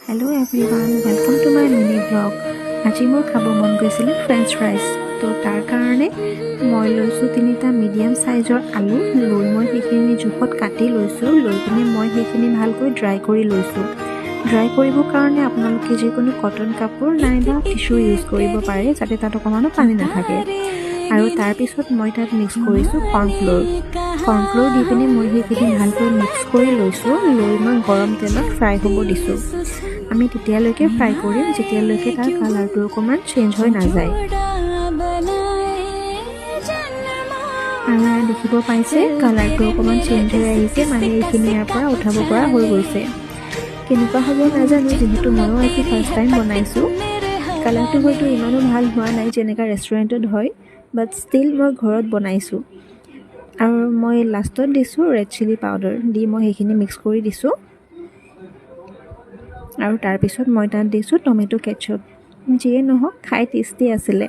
Hello' everyone, welcome to my mini blog. আজি মোৰ খাব মন গৈছিলে ফ্ৰেঞ্চ ফ্ৰাইজ। তো তাৰ কাৰণে মই লৈছোঁ 3টা মিডিয়াম চাইজৰ আলু। লৈ মই সেইখিনি জোখত কাটি লৈছোঁ। লৈ পিনে মই সেইখিনি ভালকৈ ড্ৰাই কৰি লৈছোঁ। ড্ৰাই কৰিবৰ কাৰণে আপোনালোকে যিকোনো কটন কাপোৰ নাইবা টিশ্যু ইউজ কৰিব পাৰে, যাতে তাত অকণমানো পানী নাথাকে। আৰু তাৰপিছত মই তাত মিক্স কৰিছোঁ কৰ্ণফ্ল'ৰ দি পিনে মই সেইখিনি ভালকৈ মিক্স কৰি লৈছোঁ। লৈ মই গৰম তেলত ফ্ৰাই হ'ব দিছোঁ। আমি তেতিয়ালৈকে ফ্ৰাই কৰিম যেতিয়ালৈকে তাৰ কালাৰটো অকণমান চেঞ্জ হৈ নাযায়। আৰু দেখিব পাইছে কালাৰটো অকণমান চেঞ্জ হৈ আহিছে, মানে এইখিনি ইয়াৰ পৰা উঠাব পৰা হৈ গৈছে। কেনেকুৱা হ'ব নাজানো, যিহেতু ময়ো আজি ফাৰ্ষ্ট টাইম বনাইছোঁ। কালাৰটো হয়তো ইমানো ভাল হোৱা নাই যেনেকৈ ৰেষ্টুৰেণ্টত হয়, বাট ষ্টিল মই ঘৰত বনাইছোঁ। আৰু মই লাষ্টত দিছোঁ ৰেড চিলি পাউডাৰ দি মই সেইখিনি মিক্স কৰি দিছোঁ। আৰু তাৰপিছত মই তাত দিছোঁ টমেটো কেটচআপ। যিয়ে নহওক খাই টেষ্টি আছিলে।